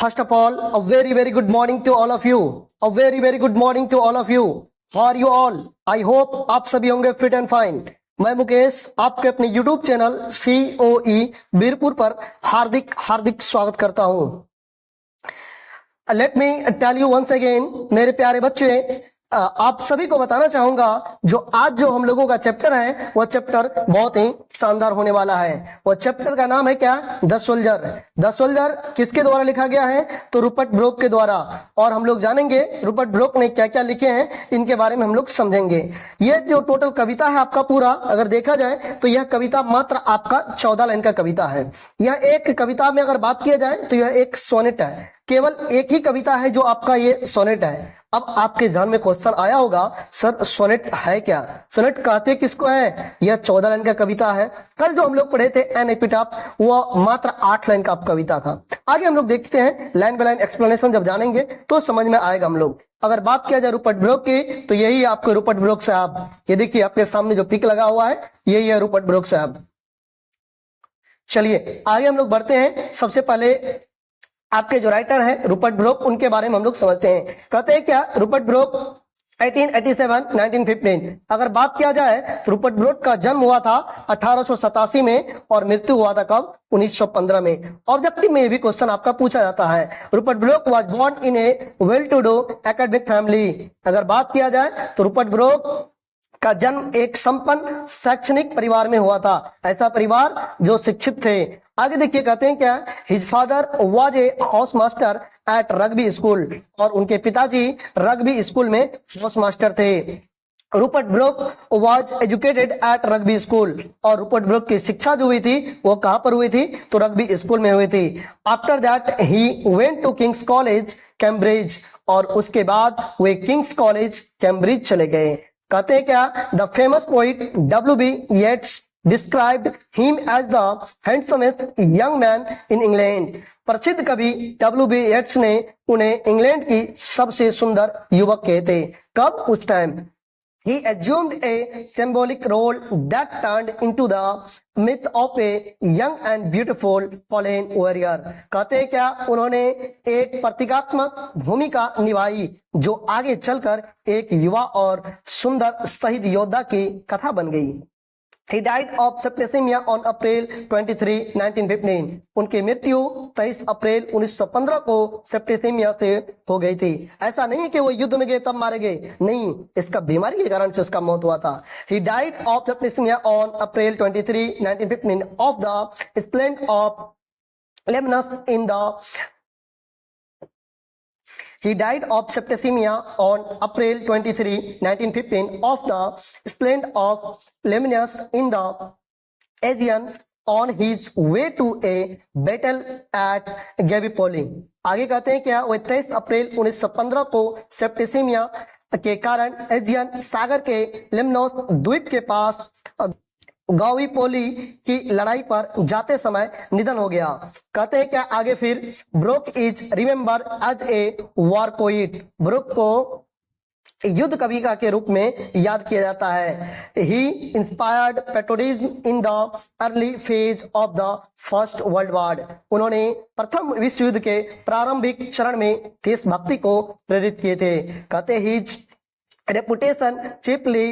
First of all, a very good morning to all of you. A very good morning to all of you. How are you all? I hope आप सभी होंगे fit and fine. मैं मुकेश आपके अपने YouTube channel COE Birpur पर हार्दिक स्वागत करता हूं। Let me tell you once again मेरे प्यारे बच्चे, आप सभी को बताना चाहूंगा जो आज जो हम लोगों का चैप्टर है वह चैप्टर बहुत ही शानदार होने वाला है। वह चैप्टर का नाम है क्या? The soldier. द सोल्जर किसके द्वारा लिखा गया है? तो रूपर्ट ब्रोक के द्वारा। और हम लोग जानेंगे रूपर्ट ब्रोक ने क्या क्या लिखे हैं, इनके बारे में हम लोग समझेंगे। यह जो टोटल कविता है आपका पूरा अगर देखा जाए तो यह कविता मात्र आपका 14 लाइन का कविता है। यह एक कविता में अगर बात किया जाए तो यह एक सोनेट है। केवल एक ही कविता है जो आपका ये सोनेट है। अब आपके ध्यान में क्वेश्चन आया होगा, सर सोनेट है क्या? सोनेट कहते किसको है? यह 14 लाइन का कविता है। कल जो हम लोग पढ़े थे एन एपिटाफ वह मात्र 8 लाइन का कविता था। आगे हम लोग देखते हैं लाइन बाय लाइन एक्सप्लेनेशन जब जानेंगे तो समझ में आएगा हम लोग। अगर बात किया जाए रूपर्ट ब्रोक की तो यही आपको रूपर्ट ब्रोक साहब, ये देखिए आपके सामने जो पिक लगा हुआ है यही है रूपर्ट ब्रोक साहब। चलिए आगे हम लोग बढ़ते हैं। सबसे पहले आपके जो राइटर हैं रूपर्ट ब्रोक, उनके बारे में हम लोग समझते हैं। कहते हैं क्या? Rupert broke 1887-1915। अगर बात किया जाए तो रूपर्ट ब्रोक का जन्म हुआ था 1887 में और मृत्यु हुआ था कब? 1915 में। ऑब्जेक्टिव में भी क्वेश्चन आपका पूछा जाता है। Rupert Brooke was born in a well to do academic family. अगर बात किया जाए तो रूपर्ट ब्रोक का जन्म एक संपन्न शैक्षणिक परिवार में हुआ था, ऐसा परिवार जो शिक्षित थे। आगे देखिए कहते हैं क्या? His father was a house master at Rugby School. और उनके पिताजी रग्बी स्कूल में हाउस मास्टर थे। Rupert Brooke was educated at Rugby School. और रूपर्ट ब्रोक की शिक्षा जो हुई थी वो कहां पर हुई थी? तो रग्बी स्कूल में हुई थी। After that he went to King's College Cambridge. और उसके बाद वे किंग्स कॉलेज कैम्ब्रिज चले गए। कहते हैं क्या? The famous poet W.B. Yeats described him as the handsomest young man in England. प्रसिद्ध कवि W.B. येट्स ने उन्हें इंग्लैंड की सबसे सुंदर युवक कहे थे। कब? उस time. He assumed a symbolic role that turned into the myth of a young and beautiful fallen warrior। कहते हैं क्या? उन्होंने एक प्रतीकात्मक भूमिका निभाई जो आगे चलकर एक युवा और सुंदर शहीद योद्धा की कथा बन गई। He died of septicemia on April 23, 1915। उनकी मृत्यु 23 अप्रैल 1915 को सेप्टिसेमिया से हो गई थी। ऐसा नहीं कि वो युद्ध में गए तब मारे गए, नहीं, इसका बीमारी के कारण से उसका मौत हुआ था। He died of septicemia on April 23, 1915 of the splint of Lemnos in the He died of septicemia on April 23, 1915 of the splint of Lemnius in the Aegean on his way to a battle at Gallipoli। आगे कहते हैं क्या? वह 23 अप्रैल 1915 को septicaemia के कारण Aegean सागर के Lemnos द्वीप के पास गावीपोली की लड़ाई पर जाते समय निधन हो गया। कहते हैं क्या आगे फिर? Brooke is remember as a war poet. Brooke को युद्ध कविता के रूप में याद किया जाता है। He inspired patriotism in the early phase of the First World War. उन्होंने प्रथम विश्व युद्ध के प्रारंभिक चरण में देशभक्ति को प्रेरित किए थे। कहते his reputation chiefly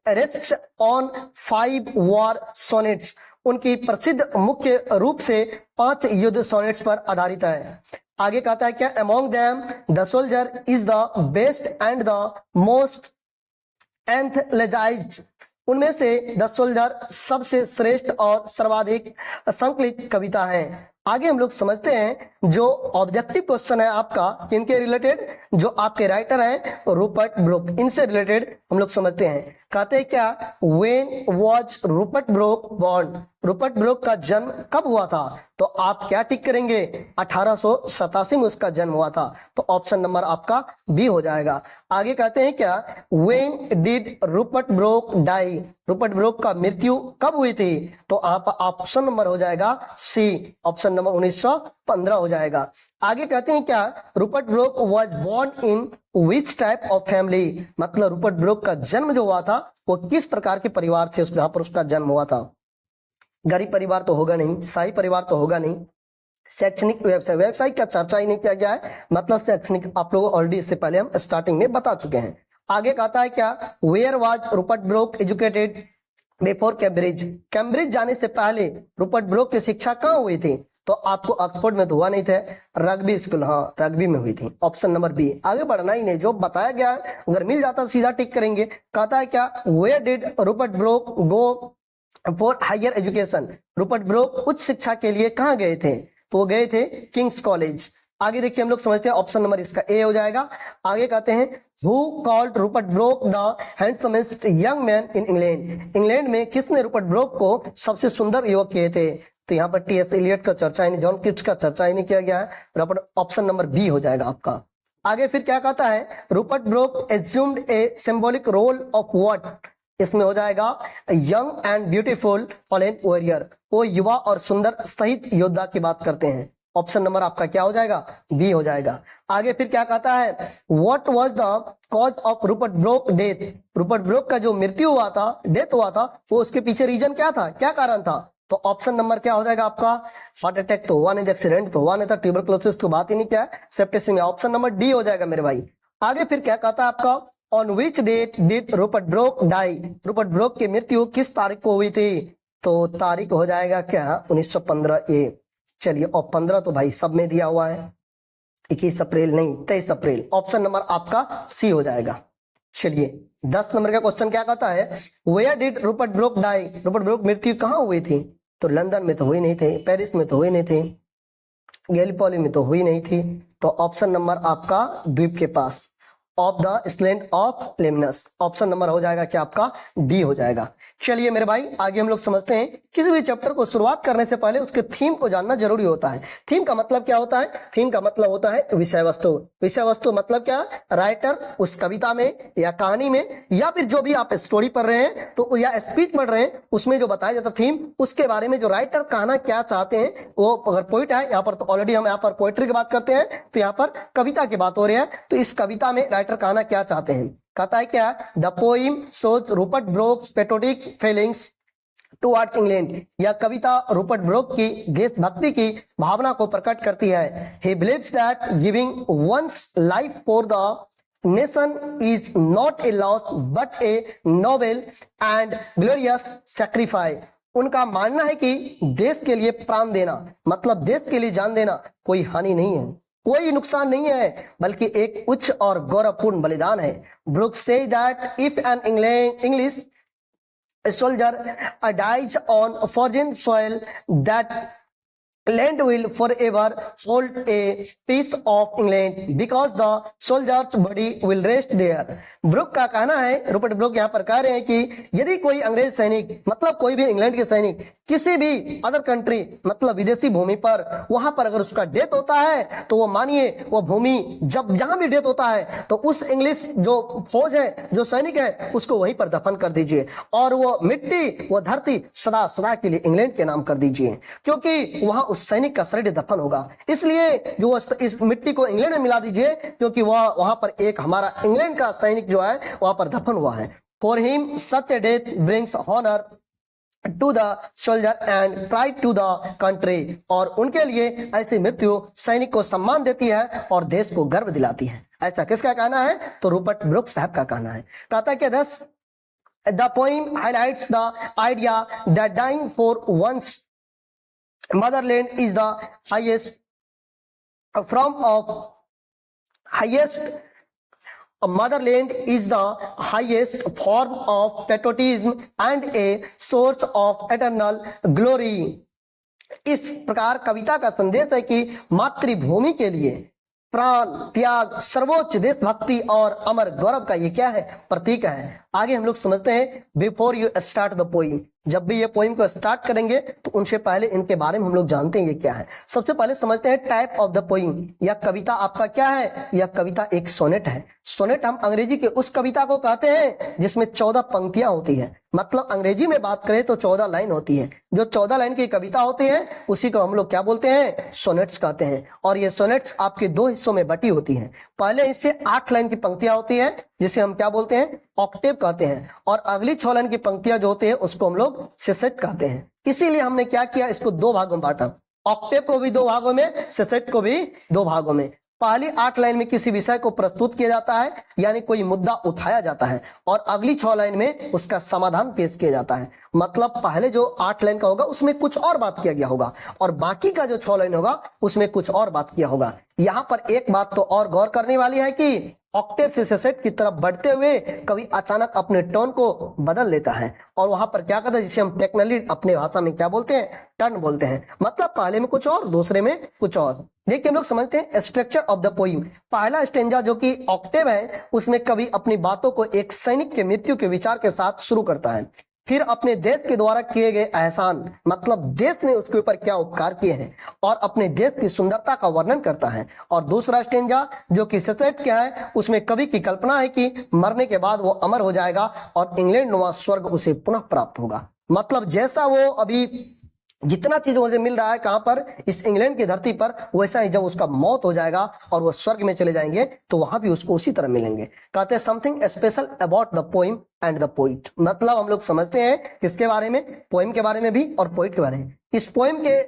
rests on 5 war sonnets। उनकी प्रसिद्ध मुख्य रूप से 5 युद्ध सोनेट्स पर आधारित है। आगे कहता है क्या? among them the soldier is the best and the most anthologized। उनमें से द सोल्जर सबसे श्रेष्ठ और सर्वाधिक संकलित कविता है। आगे हम लोग समझते हैं जो ऑब्जेक्टिव क्वेश्चन है आपका किनके रिलेटेड? जो आपके राइटर हैं रूपर्ट ब्रोक, इनसे रिलेटेड हम लोग समझते हैं। कहते हैं क्या? When was Rupert Brooke born. Rupert Brooke का जन्म कब हुआ था? तो आप क्या टिक करेंगे? 1887 में उसका जन्म हुआ था, तो ऑप्शन नंबर आपका बी हो जाएगा। आगे कहते हैं क्या? When did Rupert Brooke die. Rupert Brooke का मृत्यु कब हुई थी? तो आप ऑप्शन नंबर हो जाएगा सी, ऑप्शन नंबर 1915 हो जाएगा। आगे कहते हैं क्या? Rupert Brooke was born in which type of family. मतलब रूपर्ट ब्रोक का जन्म जो हुआ था वो किस प्रकार के परिवार थे जहां पर उसका जन्म हुआ था? गरीब परिवार तो होगा नहीं, शाही परिवार तो होगा नहीं, शैक्षणिक व्यवसाय, व्यवसाय का चर्चा ही नहीं किया गया है, मतलब शैक्षणिक आप लोग ऑलरेडी इससे पहले हम स्टार्टिंग में बता चुके हैं। आगे कहता है क्या, where was Rupert Brooke educated before Cambridge, Cambridge जाने से पहले रूपर्ट ब्रोक की शिक्षा कहाँ हुई थी? तो आपको ऑक्सफोर्ड में तो हुआ नहीं थे, रग्बी स्कूल, हाँ रग्बी में हुई थी, ऑप्शन नंबर बी। आगे बढ़ना ही नहीं, जो बताया गया है अगर मिल जाता तो सीधा टिक करेंगे। कहता है क्या, where did Rupert Brooke go for higher education, Rupert Brooke उच्च शिक्षा के लिए कहाँ गए थे? तो वो गए थे किंग्स कॉलेज। आगे देखिए हम लोग समझते हैं ऑप्शन नंबर इसका ए हो जाएगा। आगे कहते हैं Who called Rupert Brooke the handsomest young man in England? England में किसने रूपर्ट ब्रोक को सबसे सुंदर युवक कहे थे? तो यहाँ पर टी एस एलियट का चर्चा ही नहीं, जॉन किट्स का चर्चा ही नहीं किया गया है, रूपर्ट ऑप्शन नंबर बी हो जाएगा आपका। आगे फिर क्या कहता है, Rupert Brooke assumed a symbolic role of what, इसमें हो जाएगा young and beautiful foreign warrior, वो युवा और सुंदर शहीद योद्धा की बात करते हैं। ऑप्शन नंबर आपका क्या हो जाएगा, बी हो जाएगा। आगे फिर क्या कहता है, what was the cause of Rupert broke death, Rupert Brooke का जो मृत्यु हुआ था, डेथ हुआ था, वो उसके पीछे रीजन क्या था, क्या कारण था? तो ऑप्शन नंबर क्या हो जाएगा आपका, हार्ट अटैक तो हुआ नहीं, एक्सीडेंट तो हुआ नहीं था, ट्यूबरकुलोसिस तो बात ही नहीं क्या है, सेप्टिसिमिया, ऑप्शन नंबर डी हो जाएगा मेरे भाई। आगे फिर क्या कहता है आपका, on which date did Rupert Brooke die, Rupert Brooke की मृत्यु किस तारीख को हुई थी? तो तारीख हो जाएगा क्या, 1915 ए। चलिए, और 15 तो भाई सब में दिया हुआ है, 21 अप्रैल नहीं 23 अप्रैल, ऑप्शन नंबर आपका सी हो जाएगा। चलिए 10 नंबर का क्वेश्चन क्या कहता है, where did Rupert Brooke die, Rupert Brooke मृत्यु कहाँ हुई थी? तो लंदन में तो हुई नहीं थी, पेरिस में तो हुई नहीं थी, गैलीपोली में तो हुई नहीं थी, तो ऑप्शन नंबर आपका द्वीप के पास of the island of Lemnos, option number हो जाएगा क्या आपका, डी हो जाएगा। चलिए मेरे भाई आगे हम लोग समझते हैं, किसी भी चैप्टर को शुरुआत करने से पहले उसके थीम को जानना जरूरी होता है। थीम का मतलब क्या होता है, थीम का मतलब होता है विषय वस्तु। विषय वस्तु मतलब क्या, राइटर उस कविता में या कहानी में या फिर जो भी आप स्टोरी पढ़ रहे हैं तो या स्पीच पढ़ रहे हैं उसमें जो बताया जाता थीम, उसके बारे में जो राइटर कहना क्या चाहते हैं, वो अगर पोइट है, यहाँ पर तो ऑलरेडी हम यहाँ पर पोइट्री की बात करते हैं, तो यहाँ पर कविता की बात हो रही है, तो इस कविता में राइटर कहना क्या चाहते हैं। कहता है क्या, the poem shows Rupert ब्रोक्स patriotic feelings towards England, यह कविता रूपर्ट ब्रोक की देशभक्ति की भावना को प्रकट करती है। He believes that giving one's life for the nation is not a loss but a noble and glorious sacrifice, उनका मानना है कि देश के लिए प्राण देना मतलब देश के लिए जान देना कोई हानि नहीं है, कोई नुकसान नहीं है, बल्कि एक उच्च और गौरवपूर्ण बलिदान है। Brooke says that if an English soldier dies on foreign soil, that land will forever hold a piece of England because the soldier's body will rest there. Brooke का कहना है, रूपर्ट ब्रुक यहाँ पर कह रहे हैं कि यदि कोई अंग्रेज सैनिक मतलब कोई भी इंग्लैंड के सैनिक किसी भी अदर कंट्री मतलब विदेशी भूमि पर वहां पर अगर उसका डेथ होता है तो वो मानिए वो भूमि जब जहां भी डेथ होता है तो उस इंग्लिश जो फौज है जो सैनिक है उसको वहीं पर दफन कर दीजिए और वो मिट्टी वो धरती सदा सदा के लिए इंग्लैंड के नाम कर दीजिए, क्योंकि वहां उस सैनिक का शरीर दफन होगा। इसलिए जो इस मिट्टी को इंग्लैंड में मिला दीजिए क्योंकि वह वहां पर एक हमारा इंग्लैंड का सैनिक जो है वहां पर दफन हुआ है। For him such a death brings honour to the soldier and pride to the country, और उनके लिए ऐसी मृत्यु सैनिक को सम्मान देती है और देश को गर्व दिलाती है। ऐसा किसका कहना है? तो रूपर्ट ब्रुक साहब का कहना है। कहता है कि thus the poem highlights the idea that dying for one's motherland is the highest form of motherland is the highest form of patriotism and a source of eternal glory। इस प्रकार कविता का संदेश है कि मातृभूमि के लिए प्राण त्याग सर्वोच्च देशभक्ति और अमर गौरव का ये क्या है? प्रतीक है। आगे हम लोग समझते हैं before you start the poem, जब भी ये पोइम को स्टार्ट करेंगे तो उनसे पहले इनके बारे में हम लोग जानते हैं ये क्या है। सबसे पहले समझते हैं टाइप ऑफ द पोइम, यह कविता आपका क्या है? यह कविता एक सोनेट है। सोनेट हम अंग्रेजी के उस कविता को कहते हैं जिसमें 14 पंक्तियां होती है, मतलब अंग्रेजी में बात करें तो 14 लाइन होती है। जो 14 लाइन की कविता होती है उसी को हम लोग क्या बोलते हैं? सोनेट्स कहते हैं। और ये सोनेट्स आपके दो हिस्सों में बटी होती है। पहले हिस्से 8 लाइन की पंक्तियां होती है जिसे हम क्या बोलते हैं? ऑक्टेव कहते हैं, और अगली 6 लाइन की पंक्तियां जो होती है उसको हम लोग सेसेट कहते हैं। इसीलिए हमने क्या किया, इसको 2 भागों में बांटा। ऑक्टेव को भी 2 भागों में, सेसेट को भी 2 भागों में। पहली 8 लाइन में किसी विषय को प्रस्तुत किया जाता है, यानी कोई मुद्दा उठाया जाता है, और अगली 6 लाइन में उसका समाधान पेश किया जाता है। मतलब पहले जो 8 लाइन का होगा उसमें कुछ और बात किया गया होगा, और बाकी का जो 6 लाइन होगा उसमें कुछ और बात किया होगा। यहां पर एक बात तो और गौर करने वाली है कि ऑक्टेव से सेसेट की तरफ बढ़ते हुए कवि अचानक अपने टोन को बदल लेता है, और वहां पर क्या करता है, जिसे हम टेक्निकली अपने भाषा में क्या बोलते हैं, टर्न बोलते हैं। मतलब पहले में कुछ और, दूसरे में कुछ और। देखिए हम लोग समझते हैं स्ट्रक्चर ऑफ द पोइम। पहला स्टेंजा जो कि ऑक्टेव है, उसमें कवि अपनी बातों को एक सैनिक के मृत्यु के विचार के साथ शुरू करता है, फिर अपने देश के द्वारा किए गए एहसान, मतलब देश ने उसके ऊपर क्या उपकार किए हैं, और अपने देश की सुंदरता का वर्णन करता है। और दूसरा स्टेंजा जो कि सेसेट क्या है, उसमें कवि की कल्पना है कि मरने के बाद वो अमर हो जाएगा और इंग्लैंड नुमा स्वर्ग उसे पुनः प्राप्त होगा। मतलब जैसा वो अभी जितना चीज मुझे मिल रहा है कहां पर, इस इंग्लैंड की धरती पर, वैसा ही जब उसका मौत हो जाएगा और वो स्वर्ग में चले जाएंगे तो वहां भी उसको उसी तरह मिलेंगे। कहते हैं something special about the poem and the poet. मतलब हम लोग समझते हैं किसके बारे में, पोइम के बारे में भी और पोइट के बारे में। इस पोइम के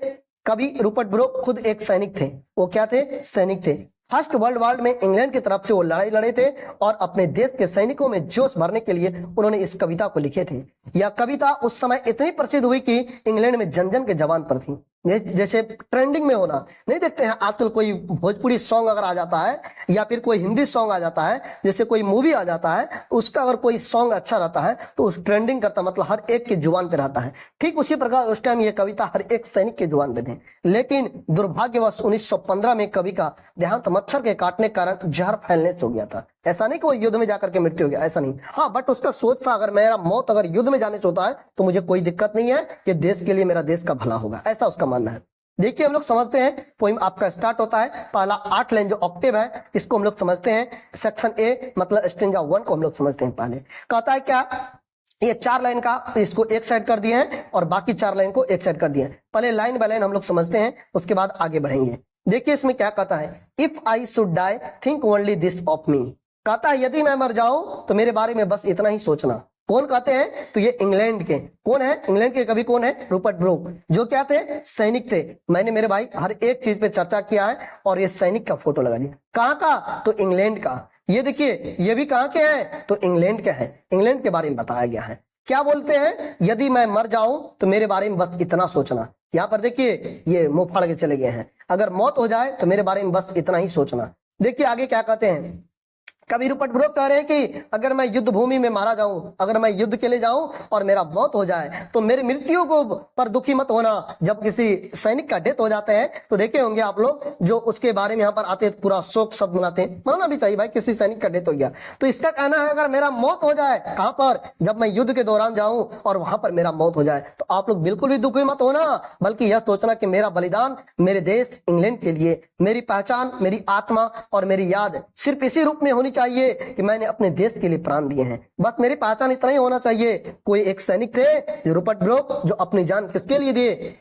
कवि रूपर्ट ब्रूक खुद एक सैनिक थे। वो क्या थे, सैनिक थे। फर्स्ट वर्ल्ड वॉर में इंग्लैंड की तरफ से वो लड़ाई लड़े थे, और अपने देश के सैनिकों में जोश भरने के लिए उन्होंने इस कविता को लिखे थे। यह कविता उस समय इतनी प्रसिद्ध हुई कि इंग्लैंड में जन जन के जबान पर थी। जैसे ट्रेंडिंग में होना, नहीं देखते हैं आजकल कोई भोजपुरी सॉन्ग अगर आ जाता है या फिर कोई हिंदी सॉन्ग आ जाता है, जैसे कोई मूवी आ जाता है, उसका अगर कोई सॉन्ग अच्छा रहता है तो उस ट्रेंडिंग करता, मतलब हर एक के जुबान पे रहता है। ठीक उसी प्रकार उस टाइम ये कविता हर एक सैनिक के जुबान पे थे। लेकिन दुर्भाग्यवश 1915 में कवि का देहांत मच्छर के काटने के कारण जहर फैलने से हो गया था। ऐसा नहीं कि वो युद्ध में जाकर के मृत्यु हो गया, ऐसा नहीं। हाँ, बट उसका सोच था अगर मेरा मौत अगर युद्ध में जाने से होता है तो मुझे कोई दिक्कत नहीं है, कि देश के लिए मेरा देश का भला होगा, ऐसा उसका मानना है। देखिए हम लोग समझते हैं पोइम आपका स्टार्ट होता है, पहला 8 लाइन जो ऑक्टेव है इसको हम लोग समझते हैं। सेक्शन ए मतलब स्टेंजा 1 को हम लोग समझते हैं। पहले कहता है क्या, ये 4 लाइन का इसको एक साइड कर दिए हैं और बाकी 4 लाइन को एक साइड कर दिए हैं। पहले लाइन बाय लाइन हम लोग समझते हैं, उसके बाद आगे बढ़ेंगे। देखिए इसमें क्या कहता है, if I should die think only this of me. कहता है यदि मैं मर जाऊं तो मेरे बारे में बस इतना ही सोचना। कौन कहते हैं, तो ये इंग्लैंड के, कौन है इंग्लैंड के कवि, कौन है, रूपर्ट ब्रूक, जो क्या थे, सैनिक थे। मैंने मेरे भाई हर एक चीज पे चर्चा किया है, और ये सैनिक का फोटो लगा दिया। कहां का, तो इंग्लैंड का। ये देखिए ये भी कहां के हैं, तो इंग्लैंड के हैं। इंग्लैंड के बारे में बताया गया है। क्या बोलते हैं, यदि मैं मर जाऊं तो मेरे बारे में बस इतना सोचना। यहाँ पर देखिए ये मुंह फाड़ के चले गए हैं, अगर मौत हो जाए तो मेरे बारे में बस इतना ही सोचना। देखिए आगे क्या कहते हैं, कवि रूपर्ट ब्रूक कह रहे हैं कि अगर मैं युद्ध भूमि में मारा जाऊं, अगर मैं युद्ध के लिए जाऊं और मेरा मौत हो जाए तो मेरी मृत्यु को पर दुखी मत होना। जब किसी सैनिक का डेथ हो जाते हैं तो देखे होंगे आप लोग, जो उसके बारे में यहाँ पर आते हैं पूरा शोक शब्द मनाते हैं। मनाना भी चाहिए भाई, किसी सैनिक का डेथ हो गया तो इसका कहना है अगर मेरा मौत हो जाए, कहां पर, जब मैं युद्ध के दौरान जाऊं और वहां पर मेरा मौत हो जाए, तो आप लोग बिल्कुल भी दुखी मत होना, बल्कि यह सोचना कि मेरा बलिदान मेरे देश इंग्लैंड के लिए, मेरी पहचान, मेरी आत्मा और मेरी याद सिर्फ इसी रूप में होनी चाहिए कि मैंने अपने देश के लिए प्राण दिए हैं। बस मेरी पहचान इतना ही होना चाहिए। कोई एक सैनिक थे रूपर्ट ब्रूक जो अपनी जान किसके लिए दिए,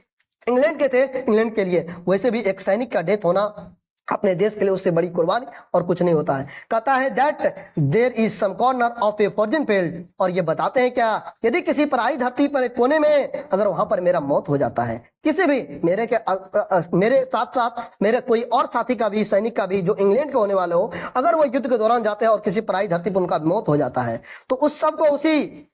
इंग्लैंड के थे, इंग्लैंड के लिए। वैसे भी एक सैनिक का डेथ होना अपने देश के लिए उससे बड़ी कुर्बानी और कुछ नहीं होता है। कहता है that there is some corner of a foreign field, और ये बताते हैं क्या, यदि किसी पराई धरती पर एक कोने में अगर वहां पर मेरा मौत हो जाता है, किसी भी मेरे साथ साथ मेरे कोई और साथी का भी, सैनिक का भी जो इंग्लैंड के होने वाले हो, अगर वो युद्ध के दौरान जाते हैं और किसी पराई धरती पर उनका मौत हो जाता है, तो उस सब को उसी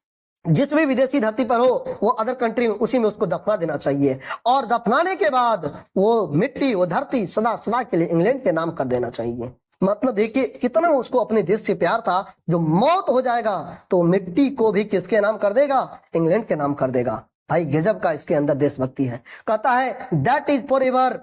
जिस भी विदेशी धरती पर हो वो अदर कंट्री में उसी में उसको दफना देना चाहिए, और दफनाने के बाद वो मिट्टी, वो धरती सदा सदा के लिए इंग्लैंड के नाम कर देना चाहिए। मतलब देखिए कितना उसको अपने देश से प्यार था, जो मौत हो जाएगा तो मिट्टी को भी किसके नाम कर देगा, इंग्लैंड के नाम कर देगा। भाई गजब का इसके अंदर देशभक्ति है। कहता है that is for ever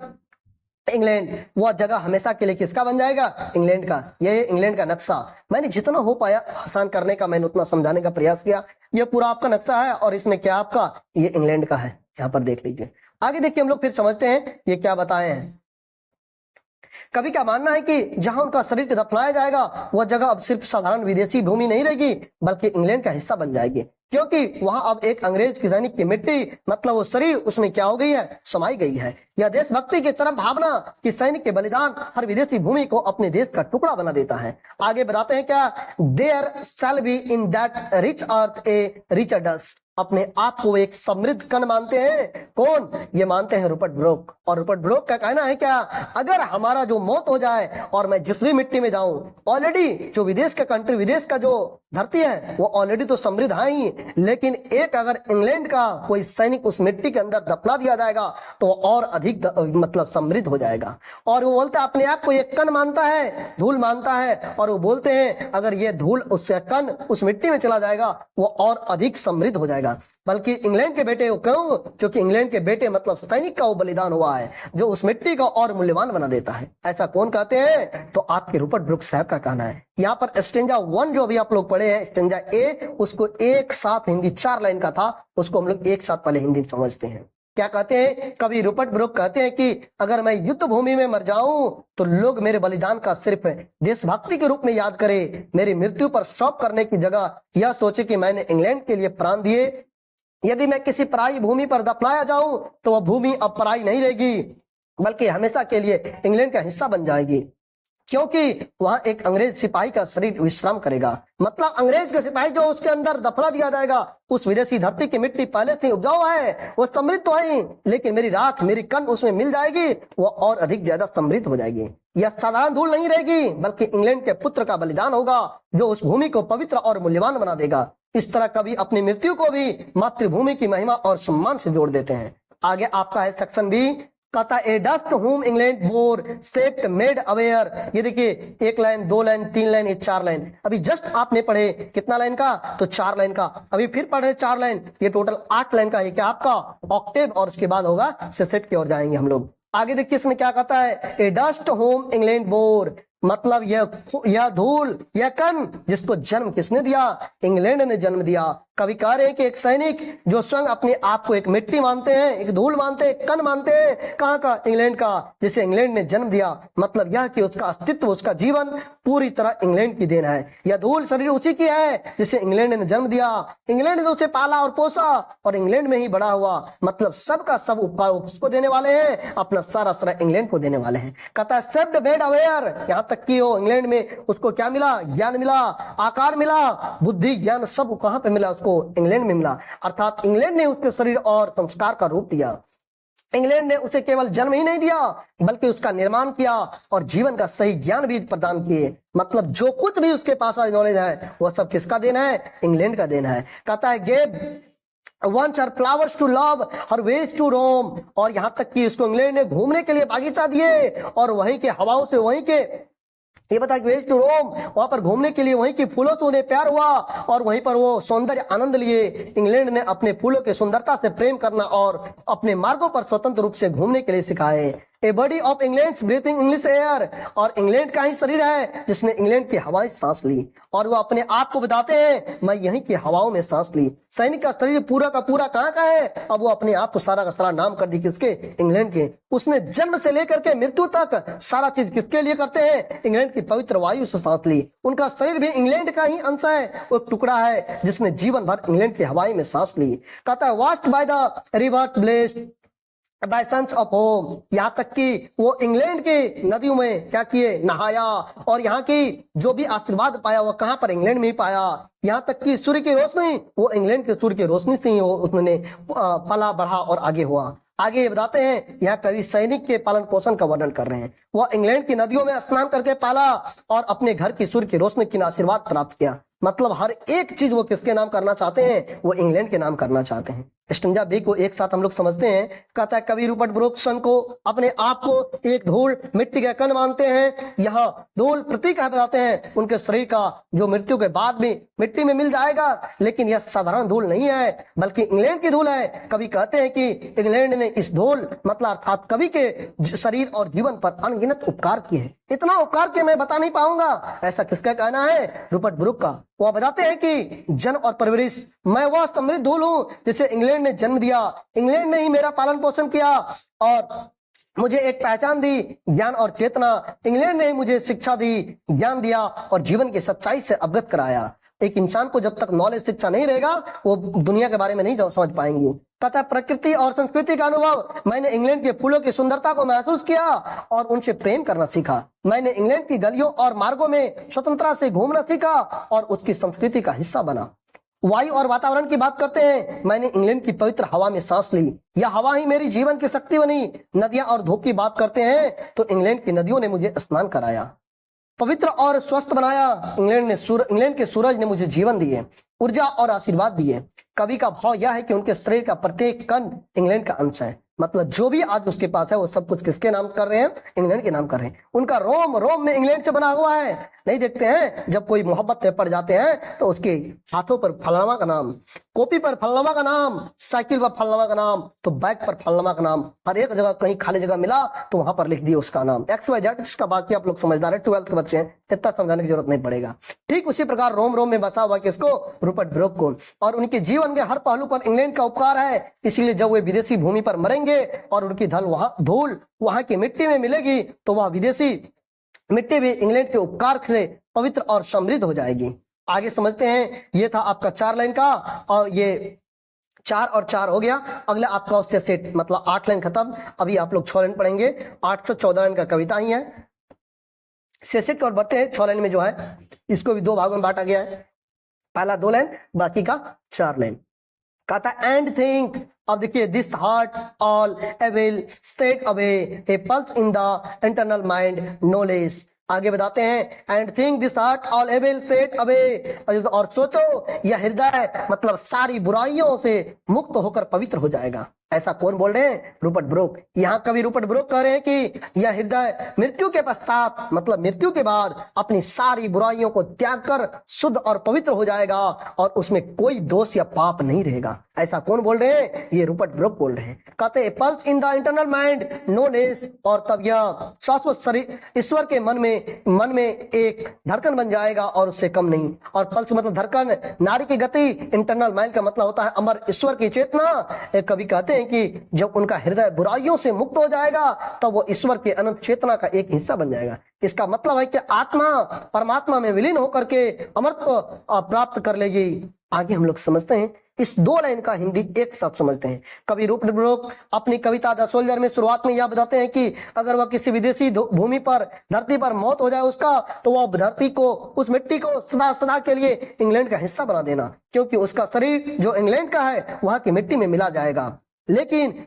England, वह जगह हमेशा के लिए किसका बन जाएगा, इंग्लैंड का। यह है इंग्लैंड का नक्शा। मैंने जितना हो पाया आसान करने का मैंने उतना समझाने का प्रयास किया। यह पूरा आपका नक्शा है और इसमें क्या आपका, ये इंग्लैंड का है, यहाँ पर देख लीजिए। आगे देखिए हम लोग फिर समझते हैं ये क्या बताए हैं। कवि का मानना है कि जहां उनका शरीर दफनाया जाएगा वह जगह अब सिर्फ साधारण विदेशी भूमि नहीं रहेगी, बल्कि इंग्लैंड का हिस्सा बन जाएगी, क्योंकि वहां अब एक अंग्रेज की सैनिक की मिट्टी, मतलब वो शरीर उसमें क्या हो गई है, समाई गई है। यह देशभक्ति की चरम भावना कि सैनिक के बलिदान हर विदेशी भूमि को अपने देश का टुकड़ा बना देता है। आगे बताते हैं क्या, there shall be in that rich earth a richer dust, अपने आप को एक समृद्ध कण मानते हैं। कौन? ये मानते हैं रूपर्ट ब्रूक। और रूपर्ट ब्रूक का कहना है क्या, अगर हमारा जो मौत हो जाए और मैं जिस भी मिट्टी में जाऊं, ऑलरेडी जो विदेश का कंट्री, विदेश का जो धरती है वो ऑलरेडी तो समृद्ध है ही, लेकिन एक अगर इंग्लैंड का कोई सैनिक उस मिट्टी के अंदर दफना दिया जाएगा तो वो और अधिक मतलब समृद्ध हो जाएगा। और वो बोलते हैं अपने आप को एक कण मानता है, धूल मानता है, और वो बोलते हैं अगर ये धूल उससे कण उस मिट्टी में चला जाएगा वो और अधिक समृद्ध हो जाएगा। बल्कि इंग्लैंड के बेटे, वो क्यों? क्योंकि इंग्लैंड के बेटे मतलब सैनिक का वो बलिदान हुआ है जो उस मिट्टी को और मूल्यवान बना देता है। ऐसा कौन कहते हैं? तो आपके रूपर्ट ब्रूक साहब का कहना है। यहाँ पर स्टेंजा 1 जो भी आप लोग पढ़े हैं, स्टेंजा ए, उसको एक साथ हिंदी 4 लाइन का था, उसको हम लोग एक साथ पहले हिंदी में समझते हैं। क्या कहते हैं? कवि रूपर्ट ब्रूक कहते हैं कि अगर मैं युद्ध भूमि में मर जाऊं तो लोग मेरे बलिदान का सिर्फ देशभक्ति के रूप में याद करें। मेरी मृत्यु पर शोक करने की जगह यह सोचे कि मैंने इंग्लैंड के लिए प्राण दिए। यदि मैं किसी पराई भूमि पर दफनाया जाऊं तो वह भूमि अब पराई नहीं रहेगी, बल्कि हमेशा के लिए इंग्लैंड का हिस्सा बन जाएगी, क्योंकि वहां एक अंग्रेज सिपाही का शरीर विश्राम करेगा। मतलब अंग्रेज का सिपाही जो उसके अंदर दफना दिया जाएगा, उस विदेशी धरती की मिट्टी पहले से उपजाऊ है, वो समृद्ध तो है, लेकिन मेरी राख, मेरी कण उसमें मिल जाएगी, वो और अधिक ज्यादा समृद्ध हो जाएगी। यह साधारण धूल नहीं रहेगी, बल्कि इंग्लैंड के पुत्र का बलिदान होगा जो उस भूमि को पवित्र और मूल्यवान बना देगा। इस तरह कभी अपनी मृत्यु को भी मातृभूमि की महिमा और सम्मान से जोड़ देते हैं। आगे आपका है सेक्शन बी, कहता a dust whom England bore shaped made aware. ये देखिए 1 लाइन, 2 लाइन, 3 लाइन, ये 4 लाइन। अभी जस्ट आपने पढ़े कितना लाइन का? तो 4 लाइन का। अभी फिर पढ़े 4 लाइन, ये टोटल 8 लाइन का है क्या आपका ऑक्टेव, और उसके बाद होगा सेसेट की ओर जाएंगे हम लोग। आगे देखिए इसमें क्या कहता है, ए डस्ट होम इंग्लैंड बोर, मतलब यह धूल, यह कण जिसको जन्म किसने दिया? इंग्लैंड ने जन्म दिया। कवि कह रहे हैं कि एक सैनिक जो स्वयं अपने आप को एक मिट्टी मानते हैं, एक धूल मानते हैं, कण मानते हैं, कहाँ का? इंग्लैंड का, जिसे इंग्लैंड ने जन्म दिया। मतलब यह कि उसका अस्तित्व, उसका जीवन पूरी तरह इंग्लैंड की देन है। यह धूल शरीर उसी की है जिसे इंग्लैंड ने जन्म दिया। इंग्लैंड ने उसे पाला और पोसा और इंग्लैंड में ही बड़ा हुआ। मतलब सबका सब उपकार उसको देने वाले हैं, अपना सारा सारा इंग्लैंड को देने वाले हैं। कहता है सेव्ड मेड अवेयर, यहाँ तक कि हो इंग्लैंड में उसको क्या मिला? ज्ञान मिला, आकार मिला, बुद्धि, ज्ञान सब कहां पे मिला? उसको इंग्लैंड में मिला। अर्थात इंग्लैंड ने उसके शरीर और संस्कार का रूप दिया। इंग्लैंड ने उसे केवल जन्म ही नहीं दिया, बल्कि उसका निर्माण किया और जीवन का सही ज्ञान भी प्रदान किए। मतलब जो कुछ भी उसके पास नॉलेज है वह सब किसका देना है? इंग्लैंड का देना है। कहता है gave once her flowers to love her ways to roam, और यहां तक कि उसको इंग्लैंड ने घूमने के लिए बागीचा दिए और वहीं के हवाओं से, वहीं के ये बता कि वेज टू रोम, वहां पर घूमने के लिए वहीं के फूलों से उन्हें प्यार हुआ और वहीं पर वो सौंदर्य आनंद लिए। इंग्लैंड ने अपने फूलों की सुंदरता से प्रेम करना और अपने मार्गों पर स्वतंत्र रूप से घूमने के लिए सिखाए। A body of England breathing English air, और इंग्लैंड का ही शरीर है जिसने इंग्लैंड की हवाएं सांस ली, और वो अपने आप को बताते हैं मैं यहीं की हवाओं में सांस ली। सैनिक का शरीर पूरा का पूरा कहाँ का है? अब वो अपने आप को सारा का सारा नाम कर दी किसके? इंग्लैंड के। उसने जन्म से लेकर के मृत्यु तक सारा चीज किसके लिए करते हैं? इंग्लैंड की पवित्र वायु से सांस ली। उनका शरीर भी इंग्लैंड का ही अंश है, वो टुकड़ा है जिसने जीवन भर इंग्लैंड की हवाई में सांस ली। कहता है washed by the river blessed by suns of home, यहाँ तक कि वो इंग्लैंड की नदियों में क्या किए? नहाया, और यहाँ की जो भी आशीर्वाद पाया वो कहाँ पर? इंग्लैंड में ही पाया। यहाँ तक कि सूर्य की रोशनी, वो इंग्लैंड के सूर्य की रोशनी से ही उसने पला बढ़ा और आगे हुआ। आगे ये बताते हैं, यहाँ कवि सैनिक के पालन पोषण का वर्णन कर रहे हैं। वह इंग्लैंड की नदियों में स्नान करके पाला और अपने घर की सूर्य की रोशनी की आशीर्वाद प्राप्त किया। मतलब हर एक चीज वो किसके नाम करना चाहते हैं? वो इंग्लैंड के नाम करना चाहते हैं। स्टेंजा बी को एक साथ हम लोग समझते हैं। कहता है कवि रूपर्ट ब्रूक स्वयं को, अपने आप को एक धूल, मिट्टी का कण मानते हैं। यहाँ धूल प्रतीक है, बताते हैं उनके शरीर का जो मृत्यु के बाद भी मिट्टी में मिल जाएगा, लेकिन यह साधारण धूल नहीं है, बल्कि इंग्लैंड की धूल है। कवि कहते हैं कि इंग्लैंड ने इस धूल मतलब अर्थात कवि के शरीर और जीवन पर अनगिनत उपकार किए हैं। इतना उपकार के मैं बता नहीं पाऊंगा, ऐसा किसका कहना है? रूपर्ट ब्रूक का। वह बताते हैं कि जन्म और परवरिश, मैं वह समृद्ध धूल हूं जिसे इंग्लैंड ने जन्म दिया। इंग्लैंड ने ही मेरा पालन पोषण किया और मुझे एक पहचान दी, ज्ञान और चेतना। इंग्लैंड ने मुझे शिक्षा दी, ज्ञान दिया और जीवन की सच्चाई से अवगत कराया। एक इंसान को जब तक नॉलेज, शिक्षा नहीं रहेगा वो दुनिया के बारे में नहीं समझ पाएंगे। तथा प्रकृति और संस्कृति का अनुभव, मैंने इंग्लैंड के फूलों की सुंदरता को महसूस किया और उनसे प्रेम करना सीखा। मैंने इंग्लैंड की गलियों और मार्गों में स्वतंत्रता से घूमना सीखा और उसकी संस्कृति का हिस्सा बना। वायु और वातावरण की बात करते हैं, मैंने इंग्लैंड की पवित्र हवा में सांस ली, यह हवा ही मेरी जीवन की शक्ति बनी। नदियां और धूप की बात करते हैं तो इंग्लैंड की नदियों ने मुझे स्नान कराया, पवित्र और स्वस्थ बनाया। इंग्लैंड के सूरज ने मुझे जीवन दिए, ऊर्जा और आशीर्वाद दिए। कवि का भाव यह है कि उनके शरीर का प्रत्येक कण इंग्लैंड का अंश है। मतलब जो भी आज उसके पास है वो सब कुछ किसके नाम कर रहे हैं? इंग्लैंड के नाम कर रहे हैं। उनका रोम रोम में इंग्लैंड से बना हुआ है। नहीं देखते हैं जब कोई मोहब्बत में पड़ जाते हैं तो उसके हाथों पर फलनामा का नाम, कॉपी पर फलनामा का नाम, साइकिल पर फलनामा का नाम, तो बैग पर फलनामा का नाम, हर एक जगह कहीं खाली जगह मिला तो वहां पर लिख दिया उसका नाम XYZ। इसका बाकी आप लोग समझदार है, 12th के बच्चे हैं, इतना समझाने की जरूरत नहीं पड़ेगा। ठीक उसी प्रकार रोम रोम में बसा हुआ किसको? रूपर्ट ब्रूक को। और उनके जीवन के हर पहलू पर इंग्लैंड का उपकार है। इसीलिए जब वे विदेशी भूमि पर मरेंगे और उनकी धूल वहां की मिट्टी में मिलेगी तो वह विदेशी मिट्टी भी इंग्लैंड के उपकार से पवित्र और समृद्ध हो जाएगी। आगे समझते हैं। ये था आपका 4 लाइन का, और ये 4 और 4 हो गया। अगला आपका उससे सेट मतलब 8 लाइन खत्म। अभी आप लोग 6 लाइन पढ़ेंगे। 814 लाइन का कविता ही है। सेट की ओर बढ़ते हैं। 6 लाइन में जो है इसको भी 2 भागों में बांटा गया है। पहला 2 लाइन, बाकी का 4 लाइन। कहता है एंड थिंक, अब देखिए, this heart all evil state away a pulse in the internal mind knowledge. आगे बताते हैं and think this heart all evil state away, और सोचो यह हृदय मतलब सारी बुराइयों से मुक्त होकर पवित्र हो जाएगा। ऐसा कौन बोल रहे हैं? Rupert Brooke. यहाँ कवि रूपर्ट ब्रूक कह रहे हैं कि यह हृदय मृत्यु के पश्चात मतलब मृत्यु के बाद अपनी सारी बुराइयों को त्याग कर शुद्ध और पवित्र हो जाएगा और उसमें कोई दोष या पाप नहीं रहेगा। ऐसा कौन बोल रहे हैं? ये रूपर्ट ब्रूक बोल रहे हैं। कहते हैं pulse in the internal mind no less, और तब यह शाश्वत शरीर ईश्वर के मन में एक धड़कन बन जाएगा और उससे कम नहीं। और पल्स मतलब धड़कन, नारी की गति, इंटरनल माइंड का मतलब होता है अमर ईश्वर की चेतना। कवि कहते हैं कि जब उनका हृदय बुराइयों से मुक्त हो जाएगा तब वो ईश्वर के अनंत चेतना का एक हिस्सा बन जाएगा। इसका मतलब है कि आत्मा परमात्मा में विलीन होकर के अमरत्व प्राप्त कर लेगी। आगे हम लोग समझते हैं। इस 2 लाइन का हिंदी एक साथ समझते हैं। कवि रूपर्ट ब्रूक अपनी कविता द सोल्जर में शुरुआत में यह बताते हैं कि अगर वह किसी विदेशी भूमि पर धरती पर मौत हो जाए उसका, तो वह धरती को, उस मिट्टी को सदा सदा के लिए इंग्लैंड का हिस्सा बना देना, क्योंकि उसका शरीर जो इंग्लैंड का है वहां की मिट्टी में मिला जाएगा। लेकिन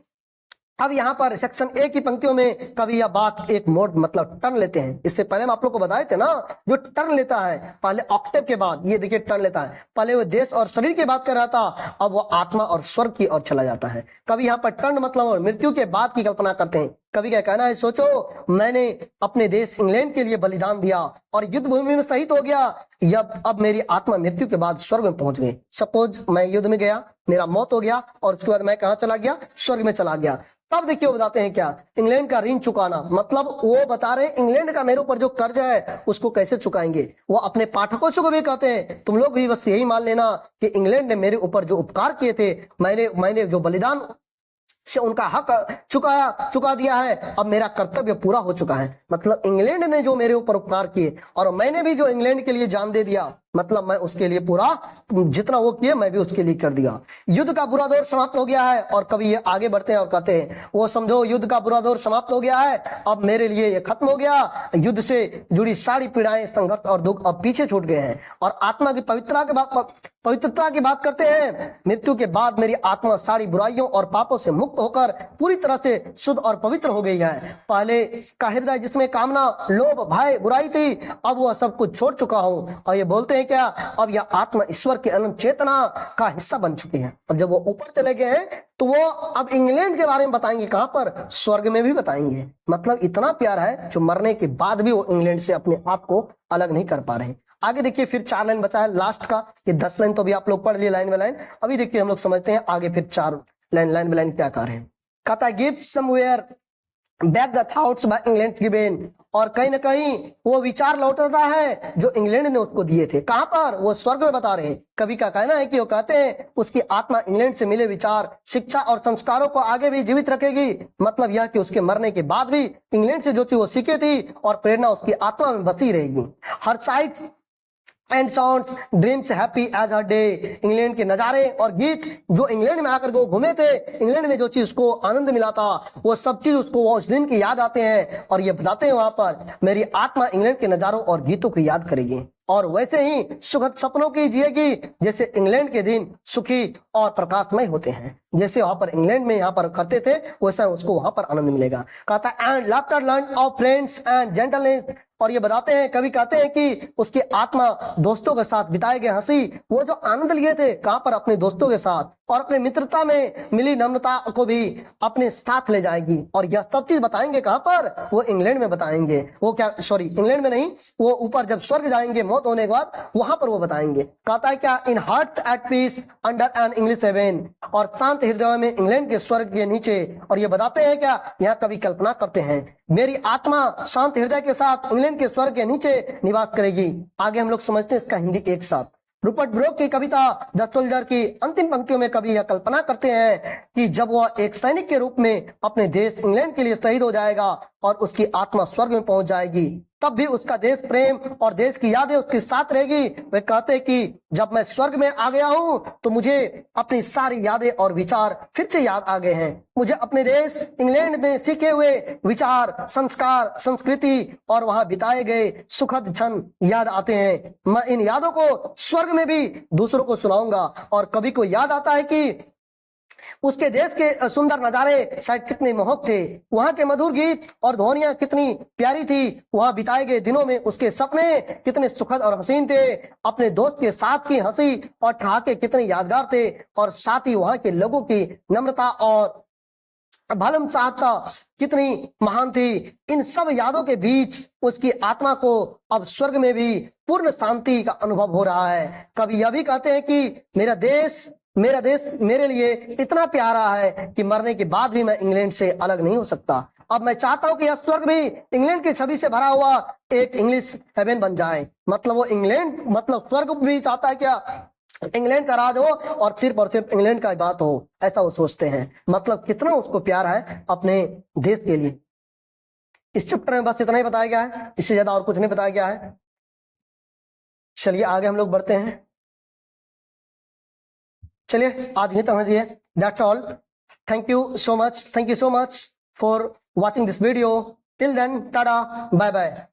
अब यहाँ पर सेक्शन ए की पंक्तियों में कभी यह बात एक मोड मतलब टर्न लेते हैं। इससे पहले हम आप लोग को बताए थे ना, जो टर्न लेता है पहले ऑक्टेव के बाद, ये देखिए टर्न लेता है। पहले वो देश और शरीर की बात कर रहा था, अब वो आत्मा और स्वर्ग की ओर चला जाता है। कभी यहाँ पर टर्न मतलब मृत्यु के बाद की कल्पना करते हैं। कवि का कहना है सोचो मैंने अपने देश इंग्लैंड के लिए बलिदान दिया और युद्ध भूमि में शहीद हो गया, अब मेरी आत्मा मृत्यु के बाद स्वर्ग में पहुंच गई। सपोज मैं युद्ध में गया, मेरा मौत हो गया और उसके बाद मैं कहाँ चला गया? स्वर्ग में चला गया। तब देखिए वो बताते हैं क्या? इंग्लैंड का ऋण चुकाना, मतलब वो बता रहे हैं इंग्लैंड का मेरे ऊपर जो कर्ज है उसको कैसे चुकाएंगे। वो अपने पाठकों से को भी कहते हैं तुम लोग भी बस यही मान लेना कि इंग्लैंड ने मेरे ऊपर जो उपकार किए थे, मैंने जो बलिदान से उनका हक चुका दिया है, अब मेरा कर्तव्य पूरा हो चुका है। मतलब इंग्लैंड ने जो मेरे ऊपर उपकार किए और मैंने भी जो इंग्लैंड के लिए जान दे दिया, मतलब मैं उसके लिए पूरा जितना वो किए मैं भी उसके लिए कर दिया। युद्ध का बुरा दौर समाप्त हो गया है। और कभी ये आगे बढ़ते हैं और कहते हैं वो समझो युद्ध का बुरा दौर समाप्त हो गया है, अब मेरे लिए ये खत्म हो गया। युद्ध से जुड़ी सारी पीड़ाएं, संघर्ष और दुख अब पीछे छूट गए हैं और आत्मा की पवित्रता की बात करते हैं। मृत्यु के बाद मेरी आत्मा सारी बुराइयों और पापों से मुक्त होकर पूरी तरह से शुद्ध और पवित्र हो गई है। पहले का हृदय जिसमें कामना, लोभ, भय, बुराई थी, अब वह सब कुछ छोड़ चुका हूं। और ये बोलते हैं क्या? अब यह आत्मा ईश्वर की अनंत चेतना का हिस्सा बन चुकी है। अब जब वो ऊपर चले गए हैं तो वो अब इंग्लैंड के बारे में बताएंगे। कहां पर? स्वर्ग में भी बताएंगे। मतलब इतना प्यार है जो मरने के बाद भी वो इंग्लैंड से अपने आप को अलग नहीं कर पा रहे। आगे देखिए फिर 4 लाइन बचा है लास्ट का। ये 10 लाइन तो भी आप लोग पढ़ लिए लाइन बाय लाइन। अभी देखिए हम लोग समझते हैं आगे फिर 4 लाइन बाय लाइन क्या कर रहे हैं। कहता है give somewhere back the thoughts by England given, और कहीं ना कहीं वो विचार लौटता है जो इंग्लैंड ने उसको दिए थे। कहां पर? वो स्वर्ग में बता रहे हैं। कवि का कहना है कि वो कहते हैं उसकी आत्मा इंग्लैंड से मिले विचार, शिक्षा और संस्कारों को आगे भी जीवित रखेगी। मतलब यह कि उसके मरने के बाद भी इंग्लैंड से जो चीज वो सीखे थी और प्रेरणा उसकी आत्मा में बसी रहेगी। Her sight and sounds dreams happy as her day. England के नजारे और गीत जो इंग्लैंड में आकर वो घूमे थे, इंग्लैंड में जो चीज उसको आनंद मिला था, वो सब चीज उसको वो उस दिन की याद आते हैं और ये बताते हैं वहां पर, मेरी आत्मा इंग्लैंड के नजारों और गीतों की याद करेगी और वैसे ही सुखद सपनों की जिएगी जैसे इंग्लैंड के दिन सुखी और प्रकाशमय होते हैं। जैसे वहां पर इंग्लैंड में यहाँ पर करते थे वैसा उसको वहां पर आनंद मिलेगा। कहता है and laughter learn of friends and gentleness, और ये बताते हैं, कवि कहते हैं कि उसकी आत्मा दोस्तों के साथ बिताए गए हंसी, वो जो आनंद लिए थे कहां पर, अपने दोस्तों के साथ, और अपने मित्रता में मिली नम्रता को भी अपने साथ ले जाएगी। और यह सब चीज बताएंगे कहां पर, वो इंग्लैंड में बताएंगे। वो क्या, सॉरी इंग्लैंड में नहीं, वो ऊपर जब स्वर्ग जाएंगे मौत होने के बाद वहां पर वो बताएंगे। कहता है क्या, in heart at peace under an English heaven, और शांत हृदय में इंग्लैंड के स्वर्ग के नीचे। और ये बताते हैं क्या, यहाँ कवि कल्पना करते हैं, मेरी आत्मा शांत हृदय के साथ इंग्लैंड के स्वर्ग के नीचे निवास करेगी। आगे हम लोग समझते हैं इसका हिंदी एक साथ। रूपर्ट ब्रोक की कविता द सोल्जर की अंतिम पंक्तियों में कवि यह कल्पना करते हैं कि जब वह एक सैनिक के रूप में अपने देश इंग्लैंड के लिए शहीद हो जाएगा और उसकी आत्मा स्वर्ग में पहुंच जाएगी, तब भी उसका देश प्रेम और देश की यादें उसके साथ रहेगी। वे कहते हैं कि जब मैं स्वर्ग में आ गया हूं तो मुझे अपनी सारी यादें और विचार फिर से याद आ गए हैं। मुझे अपने देश इंग्लैंड में सीखे हुए विचार, संस्कार, संस्कृति और वहां बिताए गए सुखद क्षण याद आते हैं। मैं इन यादों को स्वर्ग में भी दूसरों को सुनाऊंगा। और कवि को याद आता है कि उसके देश के सुंदर नजारे शायद कितने मोहक थे, वहां के मधुर गीत और ध्वनियां कितनी प्यारी थी, वहां बिताए गए दिनों में उसके सपने कितने सुखद और हसीन थे, अपने दोस्त के साथ की हंसी और ठहाके कितने यादगार थे, और साथ ही वहां के लोगों की नम्रता और भलमसाहता कितनी महान थी। इन सब यादों के बीच उसकी आत्मा को अब स्वर्ग में भी पूर्ण शांति का अनुभव हो रहा है। कवि यह भी कहते हैं कि मेरा देश मेरे लिए इतना प्यारा है कि मरने के बाद भी मैं इंग्लैंड से अलग नहीं हो सकता। अब मैं चाहता हूं कि यह स्वर्ग भी इंग्लैंड की छवि से भरा हुआ एक इंग्लिश हेवन बन जाए। मतलब वो इंग्लैंड, मतलब स्वर्ग भी चाहता है क्या, इंग्लैंड का राज हो और सिर्फ इंग्लैंड का बात हो, ऐसा वो सोचते हैं। मतलब कितना उसको प्यार है अपने देश के लिए। इस चैप्टर में बस इतना ही बताया गया है, इससे ज्यादा और कुछ नहीं बताया गया है। चलिए आगे हम लोग बढ़ते हैं। चलिए आज यहीं तक होना चाहिए। That's all. Thank you so much for watching this video. Till then tata, bye bye.